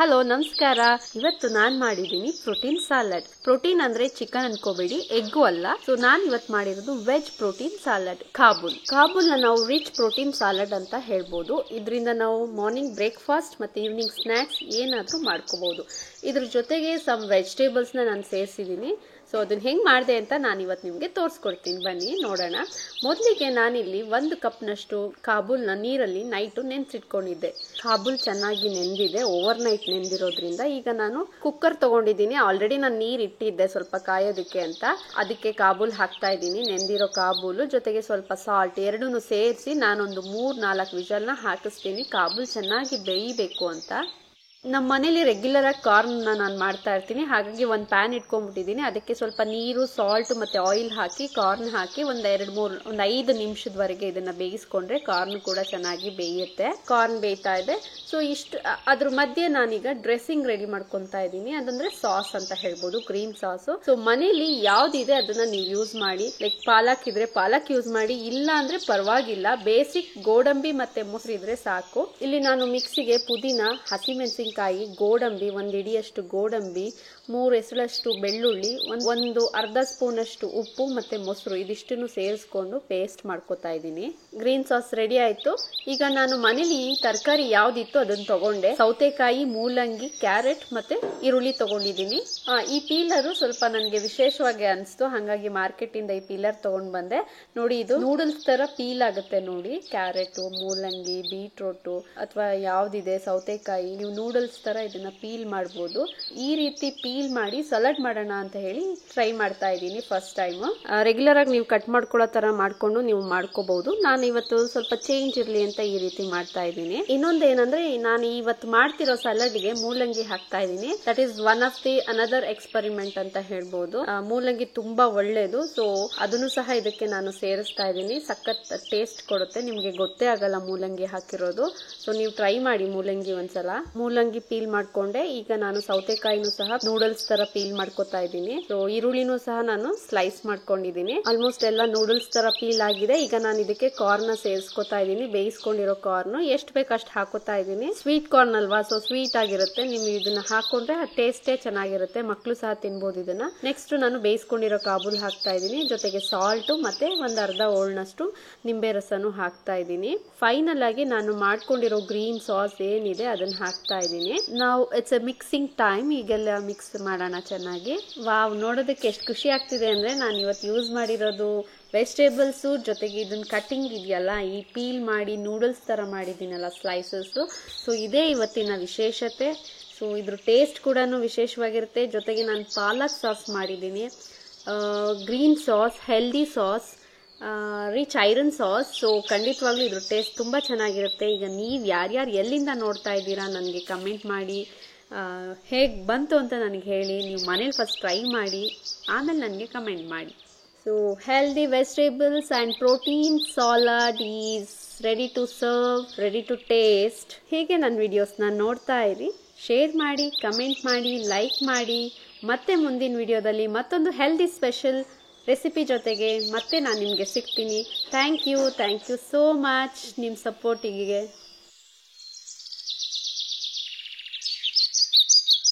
Hello ನಮಸ್ಕಾರ. ಇವತ್ತು ನಾನ್ ಮಾಡಿದೀನಿ ಪ್ರೋಟೀನ್ ಸಾಲಡ್. ಪ್ರೋಟೀನ್ ಅಂದ್ರೆ ಚಿಕನ್ ಅನ್ಕೋಬೇಡಿ, ಎಗ್ಗು ಅಲ್ಲ. ಸೊ ನಾನ್ ಇವತ್ತು ಮಾಡಿರೋದು ವೆಜ್ ಪ್ರೋಟೀನ್ ಸಾಲಡ್. ಕಾಬೂಲ್ ನಾವು ರಿಚ್ ಪ್ರೋಟೀನ್ ಸಾಲಡ್ ಅಂತ ಹೇಳ್ಬೋದು. ಇದರಿಂದ ನಾವು ಮಾರ್ನಿಂಗ್ ಬ್ರೇಕ್ಫಾಸ್ಟ್ ಮತ್ತೆ ಈವ್ನಿಂಗ್ ಸ್ನಾಕ್ಸ್ ಏನಾದ್ರೂ ಮಾಡ್ಕೋಬಹುದು. ಇದ್ರ ಜೊತೆಗೆ ಸಮ್ ವೆಜಿಟೇಬಲ್ಸ್ ನಾನು ಸೇರಿಸಿದೀನಿ. ಸೊ ಅದನ್ನ ಹೆಂಗ್ ಮಾಡಿದೆ ಅಂತ ನಾನು ಇವತ್ತು ನಿಮ್ಗೆ ತೋರಿಸ್ಕೊಡ್ತೀನಿ, ಬನ್ನಿ ನೋಡೋಣ. ಮೊದಲಿಗೆ ನಾನಿಲ್ಲಿ 1 ಕಪ್ನಷ್ಟು ಕಾಬೂಲ್ನ ನೀರಲ್ಲಿ ನೈಟು ನೆನ್ಸಿಟ್ಕೊಂಡಿದ್ದೆ. ಕಾಬೂಲ್ ಚೆನ್ನಾಗಿ ನೆಂದಿದೆ, ಓವರ್ ನೈಟ್ ನೆಂದಿರೋದ್ರಿಂದ ಈಗ ನಾನು ಕುಕ್ಕರ್ ತಗೊಂಡಿದ್ದೀನಿ. ಆಲ್ರೆಡಿ ನಾನು ನೀರ್ ಇಟ್ಟಿದ್ದೆ ಸ್ವಲ್ಪ ಕಾಯೋದಕ್ಕೆ ಅಂತ. ಅದಕ್ಕೆ ಕಾಬೂಲ್ ಹಾಕ್ತಾ ಇದ್ದೀನಿ, ನೆಂದಿರೋ ಕಾಬೂಲು ಜೊತೆಗೆ ಸ್ವಲ್ಪ ಸಾಲ್ಟ್ ಎರಡನ್ನೂ ಸೇರಿಸಿ ನಾನೊಂದು 3-4 ವಿಷಲ್ನ ಹಾಕಿಸ್ತೀನಿ, ಕಾಬೂಲ್ ಚೆನ್ನಾಗಿ ಬೇಯಬೇಕು ಅಂತ. ನಮ್ಮ ಮನೇಲಿ ರೆಗ್ಯುಲರ್ ಆಗಿ ಕಾರ್ನ್ ನಾನು ಮಾಡ್ತಾ ಇರ್ತೀನಿ, ಹಾಗಾಗಿ ಒಂದು ಪ್ಯಾನ್ ಇಟ್ಕೊಂಡ್ಬಿಟ್ಟಿದ್ದೀನಿ. ಅದಕ್ಕೆ ಸ್ವಲ್ಪ ನೀರು, ಸಾಲ್ಟ್ ಮತ್ತೆ ಆಯಿಲ್ ಹಾಕಿ ಕಾರ್ನ್ ಹಾಕಿ ಒಂದು 5 ನಿಮಿಷದವರೆಗೆ ಇದನ್ನ ಬೇಯಿಸ್ಕೊಂಡ್ರೆ ಕಾರ್ನ್ ಕೂಡ ಚೆನ್ನಾಗಿ ಬೇಯುತ್ತೆ. ಕಾರ್ನ್ ಬೇಯ್ತಾ ಇದೆ. ಸೊ ಇಷ್ಟು ಅದ್ರ ಮಧ್ಯೆ ನಾನೀಗ ಡ್ರೆಸ್ಸಿಂಗ್ ರೆಡಿ ಮಾಡ್ಕೊಂತಾ ಇದ್ದೀನಿ. ಅದಂದ್ರೆ ಸಾಸ್ ಅಂತ ಹೇಳ್ಬೋದು, ಗ್ರೀನ್ ಸಾಸ್. ಸೊ ಮನೇಲಿ ಯಾವ್ದಿದೆ ಅದನ್ನ ನೀವು ಯೂಸ್ ಮಾಡಿ. ಲೈಕ್ ಪಾಲಕ್ ಇದ್ರೆ ಪಾಲಕ್ ಯೂಸ್ ಮಾಡಿ, ಇಲ್ಲ ಅಂದ್ರೆ ಪರವಾಗಿಲ್ಲ. ಬೇಸಿಕ್ ಗೋಡಂಬಿ ಮತ್ತೆ ಮೊಸರು ಇದ್ರೆ ಸಾಕು. ಇಲ್ಲಿ ನಾನು ಮಿಕ್ಸಿಗೆ ಪುದೀನ, ಹಸಿಮೆಣಸಿನಕಾಯಿ, ಗೋಡಂಬಿ, 1 ಇಡಿಯಷ್ಟು ಗೋಡಂಬಿ, 3 ಎಸಳಷ್ಟು ಬೆಳ್ಳುಳ್ಳಿ, ಒಂದು ಅರ್ಧ ಸ್ಪೂನ್ ಅಷ್ಟು ಉಪ್ಪು ಮತ್ತೆ ಮೊಸರು ಇದಿಷ್ಟನ್ನು ಸೇರಿಸ್ಕೊಂಡು ಪೇಸ್ಟ್ ಮಾಡ್ಕೊತಾ ಇದ್ದೀನಿ. ಗ್ರೀನ್ ಸಾಸ್ ರೆಡಿ ಆಯ್ತು. ಈಗ ನಾನು ಮನೇಲಿ ಈ ತರಕಾರಿ ಯಾವ್ದಿತ್ತು ಅದನ್ನ ತಗೊಂಡೆ. ಸೌತೆಕಾಯಿ, ಮೂಲಂಗಿ, ಕ್ಯಾರೆಟ್ ಮತ್ತೆ ಈರುಳ್ಳಿ ತಗೊಂಡಿದ್ದೀನಿ. ಈ ಪೀಲರ್ ಸ್ವಲ್ಪ ನನಗೆ ವಿಶೇಷವಾಗಿ ಅನಿಸ್ತು, ಹಾಗಾಗಿ ಮಾರ್ಕೆಟ್ ಇಂದ ಈ ಪೀಲರ್ ತಗೊಂಡ್ ಬಂದೆ. ನೋಡಿ, ಇದು ನೂಡಲ್ಸ್ ತರ ಪೀಲ್ ಆಗುತ್ತೆ ನೋಡಿ. ಕ್ಯಾರೆಟ್, ಮೂಲಂಗಿ, ಬೀಟ್ರೋಟ್ ಅಥವಾ ಯಾವ್ದಿದೆ ಸೌತೆಕಾಯಿ, ನೀವು ನೂಡಲ್ಸ್ ತರ ಇದನ್ನ ಪೀಲ್ ಮಾಡಬಹುದು. ಈ ರೀತಿ ಪೀಲ್ ಮಾಡಿ ಸಲಾಡ್ ಮಾಡೋಣ ಅಂತ ಹೇಳಿ ಟ್ರೈ ಮಾಡ್ತಾ ಇದ್ದೀನಿ ಫಸ್ಟ್ ಟೈಮ್. ರೆಗ್ಯುಲರ್ ಆಗಿ ನೀವು ಕಟ್ ಮಾಡ್ಕೊಳ್ಳೋ ತರ ಮಾಡ್ಕೊಂಡು ನೀವು ಮಾಡ್ಕೋಬಹುದು. ನಾನು ಇವತ್ತು ಸ್ವಲ್ಪ ಚೇಂಜ್ ಇರ್ಲಿ ಅಂತ ಈ ರೀತಿ ಮಾಡ್ತಾ ಇದ್ದೀನಿ. ಇನ್ನೊಂದೇನಂದ್ರೆ, ನಾನು ಇವತ್ತು ಮಾಡ್ತಿರೋ ಸಲಾಡ್ಗೆ ಮೂಲಂಗಿ ಹಾಕ್ತಾ ಇದ್ದೀನಿ. That is one of the another experiment ಅಂತ ಹೇಳ್ಬೋದು. ಮೂಲಂಗಿ ತುಂಬಾ ಒಳ್ಳೇದು. ಸೊ ಅದನ್ನು ಸಹ ಇದಕ್ಕೆ ನಾನು ಸೇರಿಸ್ತಾ ಇದ್ದೀನಿ. ಸಖತ್ ಟೇಸ್ಟ್ ಕೊಡುತ್ತೆ, ನಿಮ್ಗೆ ಗೊತ್ತೇ ಆಗಲ್ಲ ಮೂಲಂಗಿ ಹಾಕಿರೋದು. ಸೊ ನೀವು ಟ್ರೈ ಮಾಡಿ ಮೂಲಂಗಿ ಒಂದ್ಸಲ. ಮೂಲಂಗಿ ಪೀಲ್ ಮಾಡ್ಕೊಂಡೆ. ಈಗ ನಾನು ಸೌತೆಕಾಯಿನೂ ಸಹ ನೂಡಲ್ಸ್ ತರ ಪೀಲ್ ಮಾಡ್ಕೊತಾ ಇದ್ದೀನಿ. ಸೊ ಈರುಳ್ಳಿನೂ ಸಹ ನಾನು ಸ್ಲೈಸ್ ಮಾಡ್ಕೊಂಡಿದ್ದೀನಿ. ಆಲ್ಮೋಸ್ಟ್ ಎಲ್ಲ ನೂಡಲ್ಸ್ ತರ ಪೀಲ್ ಆಗಿದೆ. ಈಗ ನಾನು ಇದಕ್ಕೆ ಕಾರ್ನ್ ಸೇರಿಸ್ಕೊತಾ ಇದ್ದೀನಿ, ಬೇಯಿಸ್ಕೊಂಡಿರೋ ಕಾರ್ನ್. ಎಷ್ಟು ಬೇಕು ಅಷ್ಟು ಹಾಕೋತಾ ಇದ್ದೀನಿ. ಸ್ವೀಟ್ ಕಾರ್ನ್ ಅಲ್ವಾ, ಸೊ ಸ್ವೀಟ್ ಆಗಿರುತ್ತೆ. ನೀವು ಇದನ್ನ ಹಾಕೊಂಡ್ರೆ ಟೇಸ್ಟೇ ಚೆನ್ನಾಗಿರುತ್ತೆ, ಮಕ್ಕಳು ಸಹ ತಿನ್ಬಹುದು ಇದನ್ನ. ನೆಕ್ಸ್ಟ್ ನಾನು ಬೇಯಿಸ್ಕೊಂಡಿರೋ ಕಾಬೂಲ್ ಹಾಕ್ತಾ ಇದ್ದೀನಿ, ಜೊತೆಗೆ ಸಾಲ್ಟ್ ಮತ್ತೆ ಒಂದು ಅರ್ಧ ಓಳ್ನಷ್ಟು ನಿಂಬೆ ರಸನು ಹಾಕ್ತಾ ಇದ್ದೀನಿ. ಫೈನಲ್ ಆಗಿ ನಾನು ಮಾಡ್ಕೊಂಡಿರೋ ಗ್ರೀನ್ ಸಾಸ್ ಏನಿದೆ ಅದನ್ನ ಹಾಕ್ತಾ ಇದ್ದೀನಿ. ನಾವು ಇಟ್ಸ್ ಎ ಮಿಕ್ಸಿಂಗ್ ಟೈಮ್. ಈಗೆಲ್ಲ ಮಿಕ್ಸ್ ಮಾಡೋಣ ಚೆನ್ನಾಗಿ. ವಾವ್, ನೋಡೋದಕ್ಕೆ ಎಷ್ಟು ಖುಷಿ ಆಗ್ತಿದೆ ಅಂದ್ರೆ, ನಾನು ಇವತ್ತು ಯೂಸ್ ಮಾಡಿರೋದು ವೆಜಿಟೇಬಲ್ಸ್ ಜೊತೆಗೆ ಇದನ್ನ ಕಟಿಂಗ್ ಇದೆಯಲ್ಲ, ಈ ಪೀಲ್ ಮಾಡಿ ನೂಡಲ್ಸ್ ತರ ಮಾಡಿದ್ದೀನಲ್ಲ ಸ್ಲೈಸಸ್. ಸೊ ಇದೇ ಇವತ್ತಿನ ವಿಶೇಷತೆ. ಸೊ ಇದ್ರ ಟೇಸ್ಟ್ ಕೂಡ ವಿಶೇಷವಾಗಿರುತ್ತೆ. ಜೊತೆಗೆ ನಾನು ಪಾಲಕ್ ಸಾಸ್ ಮಾಡಿದ್ದೀನಿ, green sauce, healthy sauce, rich iron sauce. So ಖಂಡಿತವಾಗ್ಲೂ ಇದ್ರ ಟೇಸ್ಟ್ ತುಂಬಾ ಚೆನ್ನಾಗಿರುತ್ತೆ. ಈಗ ನೀವು ಯಾರ್ಯಾರು ಎಲ್ಲಿಂದ ನೋಡ್ತಾ ಇದ್ದೀರಾ ನನಗೆ ಕಮೆಂಟ್ ಮಾಡಿ, ಹೇಗೆ ಬಂತು ಅಂತ ನನಗೆ ಹೇಳಿ. ನೀವು ಮನೇಲಿ ಫಸ್ಟ್ ಟ್ರೈ ಮಾಡಿ, ಆಮೇಲೆ ನನಗೆ ಕಮೆಂಟ್ ಮಾಡಿ. So healthy vegetables and protein salad is ready to serve, ready to taste. ಹೀಗೆ ನನ್ನ ವಿಡಿಯೋಸ್ನ ನೋಡ್ತಾ ಇರಿ, ಶೇರ್ ಮಾಡಿ, ಕಮೆಂಟ್ ಮಾಡಿ, ಲೈಕ್ ಮಾಡಿ. ಮತ್ತೆ ಮುಂದಿನ ವಿಡಿಯೋದಲ್ಲಿ ಮತ್ತೊಂದು ಹೆಲ್ದಿ ಸ್ಪೆಷಲ್ ರೆಸಿಪಿ ಜೊತೆಗೆ ಮತ್ತೆ ನಾನು ನಿಮಗೆ ಸಿಗ್ತೀನಿ. ಥ್ಯಾಂಕ್ ಯು ಸೋ ಮಚ್ ನಿಮ್ಮ ಸಪೋರ್ಟಿಗೆ.